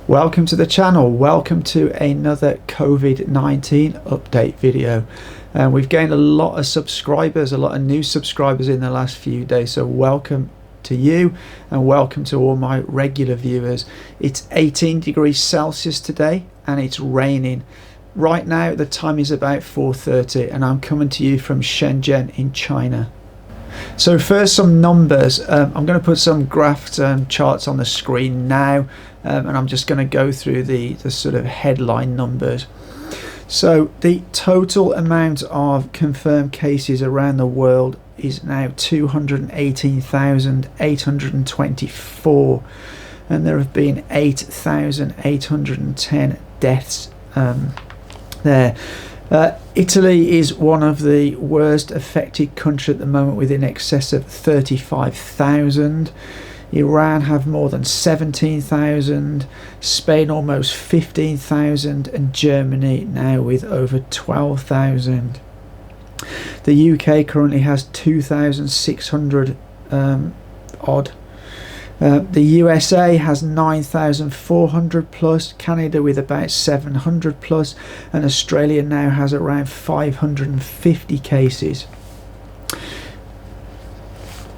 Welcome to the channel. Welcome to another COVID-19 update video. We've gained a lot of subscribers, a lot of new subscribers in the last few days, so welcome to you and welcome to all my regular viewers. It's 18 degrees Celsius today and it's raining. Right now the time is about 4:30 and I'm coming to you from Shenzhen in China. So first, some numbers. I'm going to put some graphs and charts on the screen now, and I'm just going to go through the sort of headline numbers. So the total amount of confirmed cases around the world is now 218,824, and there have been 8,810 deaths there. Italy is one of the worst affected countries at the moment, with in excess of 35,000. Iran have more than 17,000, Spain almost 15,000, and Germany now with over 12,000. The UK currently has 2,600 odd. The USA has 9,400 plus, Canada with about 700 plus, and Australia now has around 550 cases.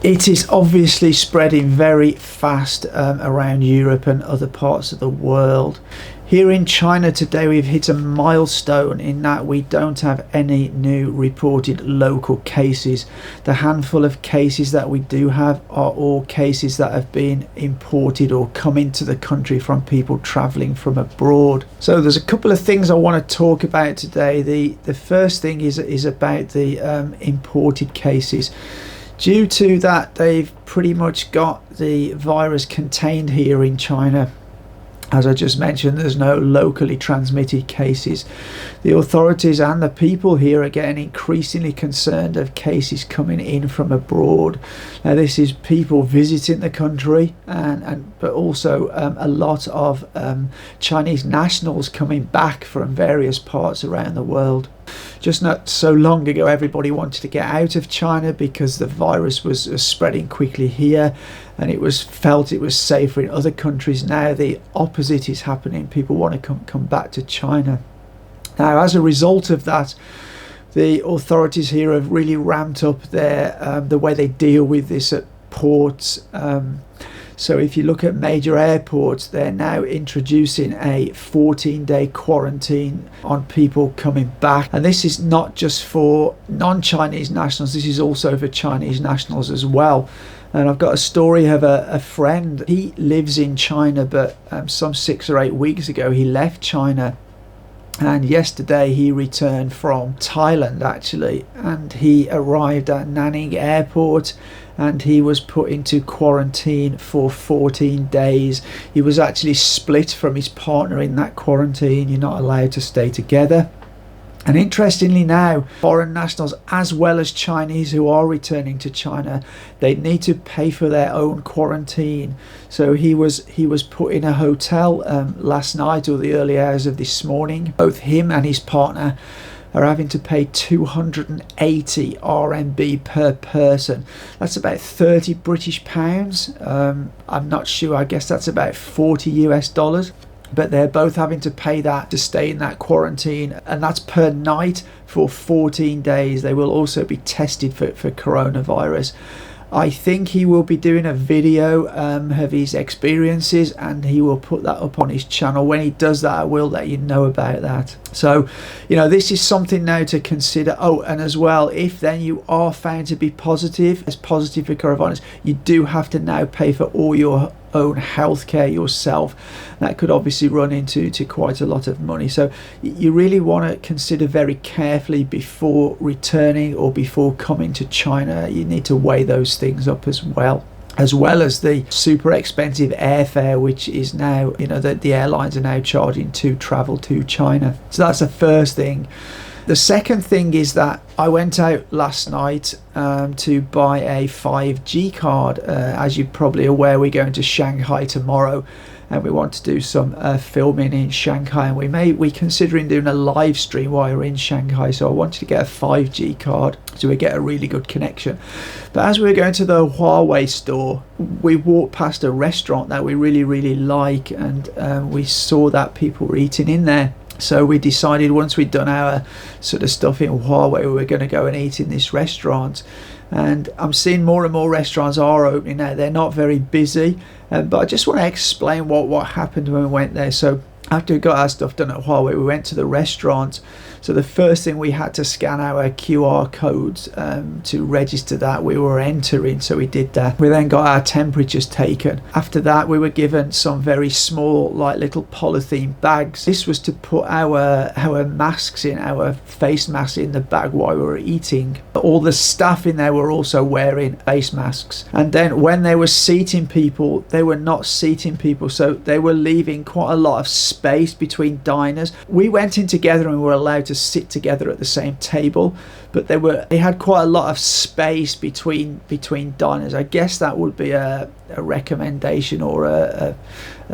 It is obviously spreading very fast around Europe and other parts of the world. Here in China today we've hit a milestone in that we don't have any new reported local cases. The handful of cases that we do have are all cases that have been imported or come into the country from people travelling from abroad. So there's a couple of things I want to talk about today. The first thing is about the imported cases. Due to that, they've pretty much got the virus contained here in China. As I just mentioned, there's no locally transmitted cases. The authorities and the people here are getting increasingly concerned of cases coming in from abroad. Now, this is people visiting the country, but also a lot of Chinese nationals coming back from various parts around the world. Just not so long ago, everybody wanted to get out of China because the virus was spreading quickly here, and it was felt it was safer in other countries. Now the opposite is happening. People want to come back to China. Now, as a result of that, the authorities here have really ramped up the way they deal with this at ports. So if you look at major airports, they're now introducing a 14-day quarantine on people coming back. And this is not just for non-Chinese nationals, this is also for Chinese nationals as well. And I've got a story of a friend. He lives in China, but some 6 or 8 weeks ago he left China. And yesterday he returned from Thailand actually, and he arrived at Nanning Airport and he was put into quarantine for 14 days. He was actually split from his partner in that quarantine. You're not allowed to stay together. And interestingly now, foreign nationals as well as Chinese who are returning to China, they need to pay for their own quarantine. So he was put in a hotel last night or the early hours of this morning. Both him and his partner are having to pay 280 RMB per person. That's about 30 British pounds. I'm not sure, I guess that's about 40 US dollars. But they're both having to pay that to stay in that quarantine, and that's per night for 14 days. They will also be tested for coronavirus. I think he will be doing a video of his experiences, and he will put that up on his channel. When he does that, I will let you know about that. So, you know, this is something now to consider. Oh, and as well, if then you are found to be positive for coronavirus, you do have to now pay for all your own healthcare yourself. That could obviously run into quite a lot of money. So you really want to consider very carefully before returning or before coming to China. You need to weigh those things up as well as the super expensive airfare, which is now, you know, the airlines are now charging to travel to China. So that's the first thing. The second thing is that I went out last night to buy a 5G card. As you're probably aware, we're going to Shanghai tomorrow, and we want to do some filming in Shanghai, and we considering doing a live stream while we're in Shanghai. So I wanted to get a 5G card so we get a really good connection. But as we were going to the Huawei store, we walked past a restaurant that we really like, and we saw that people were eating in there. So we decided once we'd done our sort of stuff in Huawei, we were going to go and eat in this restaurant. And I'm seeing more and more restaurants are opening now. They're not very busy, but I just want to explain what happened when we went there. So after we got our stuff done at Huawei, we went to the restaurant. So the first thing, we had to scan our QR codes to register that we were entering. So we did that. We then got our temperatures taken. After that, we were given some very small, like little polythene bags. This was to put our masks in, our face masks in the bag while we were eating. All the staff in there were also wearing face masks. And then when they were seating people, they were not seating people. So they were leaving quite a lot of space between diners. We went in together and were allowed to sit together at the same table, but they had quite a lot of space between diners. I guess that would be a recommendation or a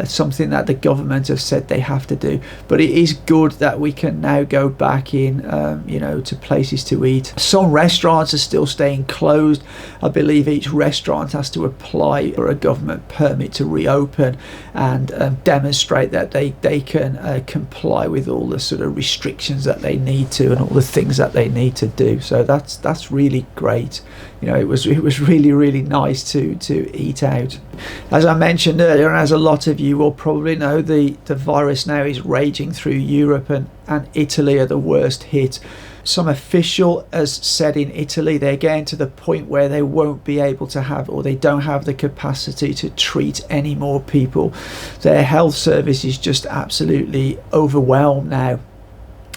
something that the government have said they have to do. But it is good that we can now go back in to places to eat. Some restaurants are still staying closed. I believe each restaurant has to apply for a government permit to reopen and demonstrate that they can comply with all the sort of restrictions that they need to and all the things that they need to do. So that's really great. It was really nice to eat out. As I mentioned earlier, and as a lot of you will probably know, the virus now is raging through Europe, and Italy are the worst hit. Some official has said in Italy they're getting to the point where they won't be able to have, or they don't have the capacity to treat any more people. Their health service is just absolutely overwhelmed now.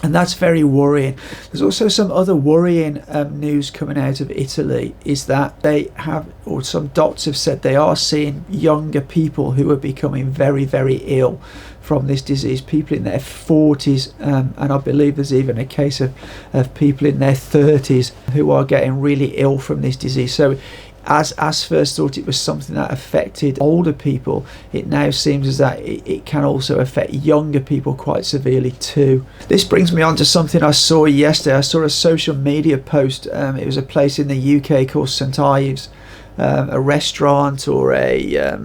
And that's very worrying. There's also some other worrying news coming out of Italy, is that they have, or some doctors have said, they are seeing younger people who are becoming very ill from this disease, people in their 40s, and I believe there's even a case of people in their 30s who are getting really ill from this disease. So as first thought it was something that affected older people, it now seems as that it can also affect younger people quite severely too. This brings me on to something I saw yesterday. I saw a social media post. It was a place in the UK called St Ives, a restaurant or a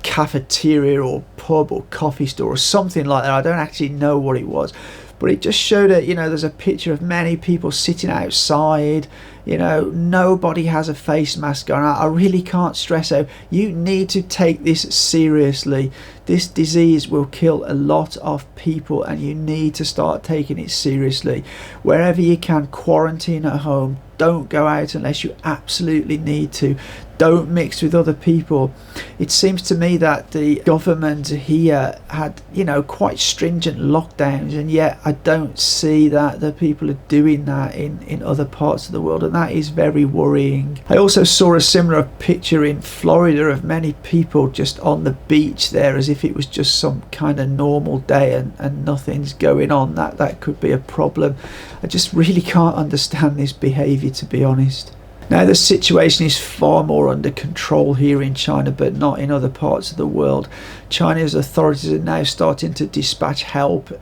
cafeteria or pub or coffee store or something like that. I don't actually know what it was, but it just showed that there's a picture of many people sitting outside. Nobody has a face mask on. I really can't stress out, you need to take this seriously. This disease will kill a lot of people, and you need to start taking it seriously. Wherever you can, quarantine at home. Don't go out unless you absolutely need to. Don't mix with other people. It seems to me that the government here had, quite stringent lockdowns, and yet I don't see that the people are doing that in other parts of the world, and that is very worrying. I also saw a similar picture in Florida of many people just on the beach there, as if it was just some kind of normal day and nothing's going on. That could be a problem. I just really can't understand this behaviour, to be honest. Now, the situation is far more under control here in China, but not in other parts of the world. China's authorities are now starting to dispatch help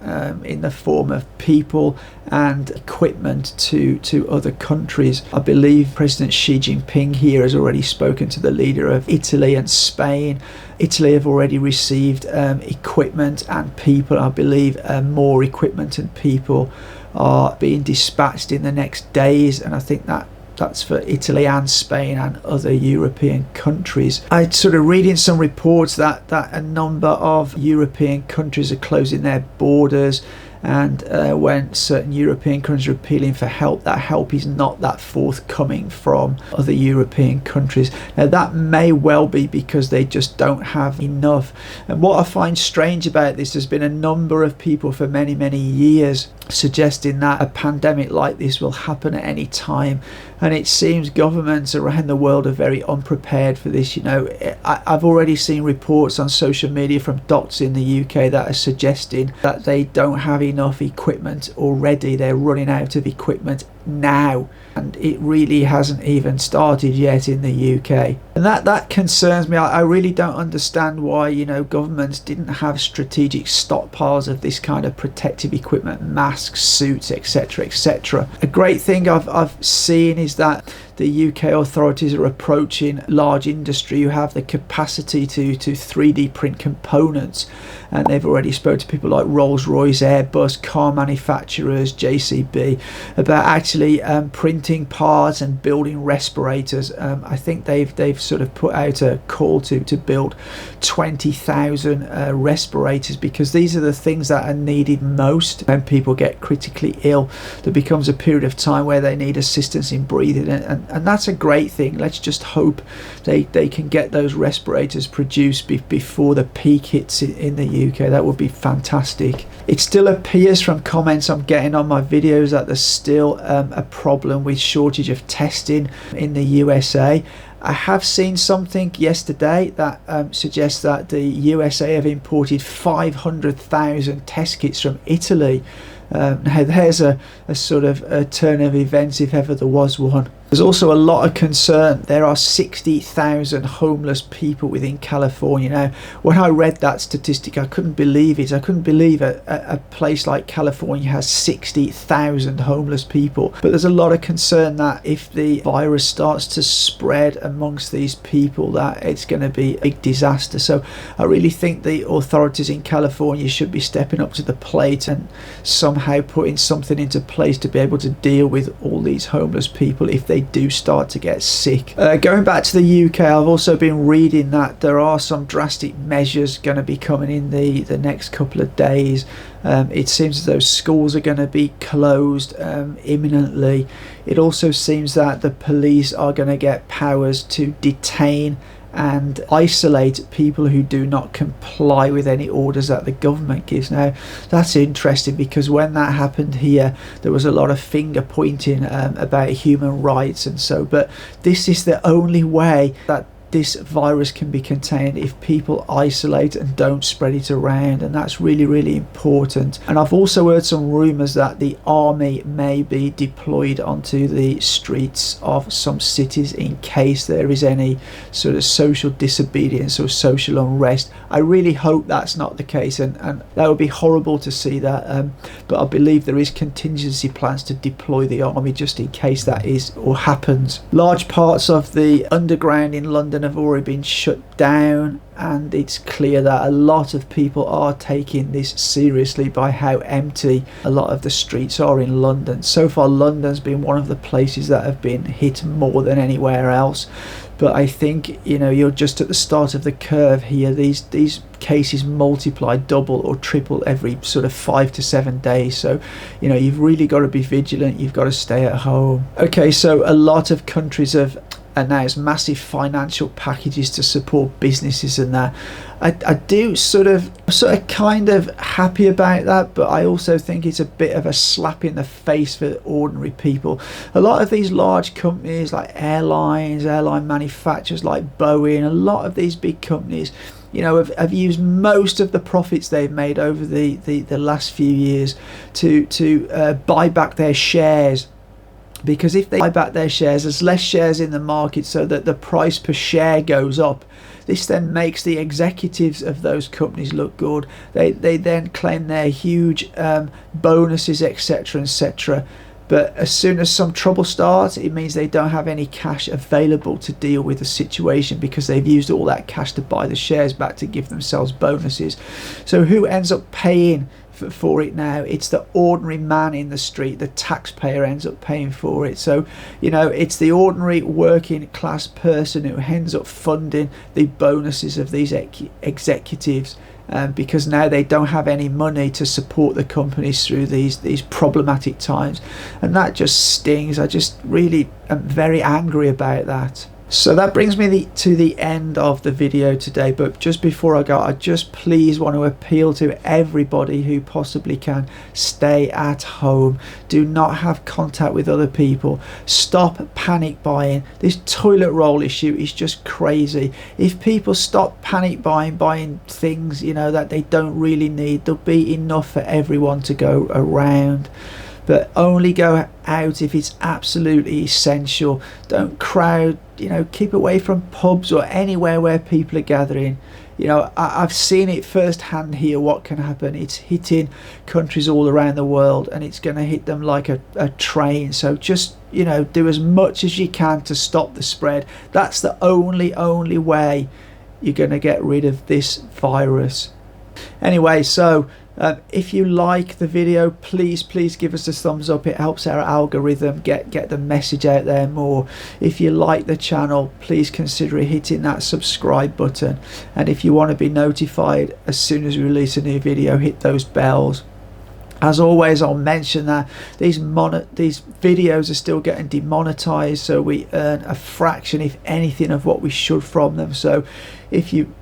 in the form of people and equipment to other countries. I believe President Xi Jinping here has already spoken to the leader of Italy and Spain. Italy have already received equipment and people. I believe more equipment and people are being dispatched in the next days, and I think that's for Italy and Spain and other European countries. I sort of reading some reports that a number of European countries are closing their borders, and when certain European countries are appealing for help, that help is not that forthcoming from other European countries. Now, that may well be because they just don't have enough. And what I find strange about this, there's been a number of people for many years suggesting that a pandemic like this will happen at any time, and it seems governments around the world are very unprepared for this. I've already seen reports on social media from doctors in the UK that are suggesting that they don't have enough equipment already. They're running out of equipment now, and it really hasn't even started yet in the UK. And that concerns me. I really don't understand why, you know, governments didn't have strategic stockpiles of this kind of protective equipment, masks, suits, etc., etc. A great thing I've seen is that the UK authorities are approaching large industry who have the capacity to 3D print components, and they've already spoken to people like Rolls-Royce, Airbus, car manufacturers, JCB, about actually printing parts and building respirators. I think they've sort of put out a call to build 20,000 respirators, because these are the things that are needed most when people get critically ill. There becomes a period of time where they need assistance in breathing, and that's a great thing. Let's just hope they can get those respirators produced before the peak hits in the UK. That would be fantastic. It still appears from comments I'm getting on my videos that there's still a problem with shortage of testing in the USA. I have seen something yesterday that suggests that the USA have imported 500,000 test kits from Italy. Now there's a sort of a turn of events if ever there was one. There's also a lot of concern. There are 60,000 homeless people within California. Now, when I read that statistic, I couldn't believe it. I couldn't believe a place like California has 60,000 homeless people. But there's a lot of concern that if the virus starts to spread amongst these people, that it's going to be a big disaster. So I really think the authorities in California should be stepping up to the plate and somehow putting something into place to be able to deal with all these homeless people if they do start to get sick. Going back to the UK, I've also been reading that there are some drastic measures going to be coming in the next couple of days. It seems as though schools are going to be closed imminently. It also seems that the police are going to get powers to detain and isolate people who do not comply with any orders that the government gives. Now that's interesting, because when that happened here there was a lot of finger pointing about human rights and so, but this is the only way that this virus can be contained, if people isolate and don't spread it around, and that's really, really important. And I've also heard some rumours that the army may be deployed onto the streets of some cities in case there is any sort of social disobedience or social unrest. I really hope that's not the case, and that would be horrible to see that, but I believe there is contingency plans to deploy the army just in case that is or happens. Large parts of the underground in London have already been shut down, and it's clear that a lot of people are taking this seriously by how empty a lot of the streets are in London. So far London's been one of the places that have been hit more than anywhere else, but I think, you know, you're just at the start of the curve here. These cases multiply, double or triple every sort of 5 to 7 days, so you know, you've really got to be vigilant. You've got to stay at home. Okay, so a lot of countries have announced massive financial packages to support businesses, and that I do sort of kind of happy about that, but I also think it's a bit of a slap in the face for ordinary people. A lot of these large companies like airlines, airline manufacturers like Boeing, a lot of these big companies, you know, have used most of the profits they've made over the last few years to buy back their shares. Because if they buy back their shares, there's less shares in the market, so that the price per share goes up. This then makes the executives of those companies look good. They then claim their huge bonuses, etc., etc. But as soon as some trouble starts, it means they don't have any cash available to deal with the situation, because they've used all that cash to buy the shares back to give themselves bonuses. So who ends up paying for it now? It's the ordinary man in the street. The taxpayer ends up paying for it. So, you know, it's the ordinary working class person who ends up funding the bonuses of these executives, because now they don't have any money to support the companies through these problematic times, and that just stings. I just really am very angry about that. So that brings me to the end of the video today, but just before I go, I just please want to appeal to everybody who possibly can: stay at home, do not have contact with other people, stop panic buying. This toilet roll issue is just crazy. If people stop panic buying things, you know, that they don't really need, there'll be enough for everyone to go around. But only go out if it's absolutely essential. Don't crowd, you know, keep away from pubs or anywhere where people are gathering. You know, I've seen it firsthand here what can happen. It's hitting countries all around the world, and it's going to hit them like a train. So just, you know, do as much as you can to stop the spread. That's the only way you're going to get rid of this virus. Anyway, so if you like the video, please give us a thumbs up. It helps our algorithm get the message out there more. If you like the channel, please consider hitting that subscribe button, and if you want to be notified as soon as we release a new video, hit those bells. As always, I'll mention that these videos are still getting demonetized, so we earn a fraction, if anything, of what we should from them. So if you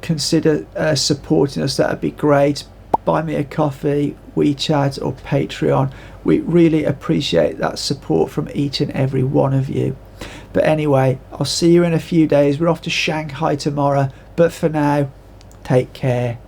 consider supporting us, that'd be great. Buy me a coffee, WeChat or Patreon. We really appreciate that support from each and every one of you. But anyway, I'll see you in a few days. We're off to Shanghai tomorrow, but for now, take care.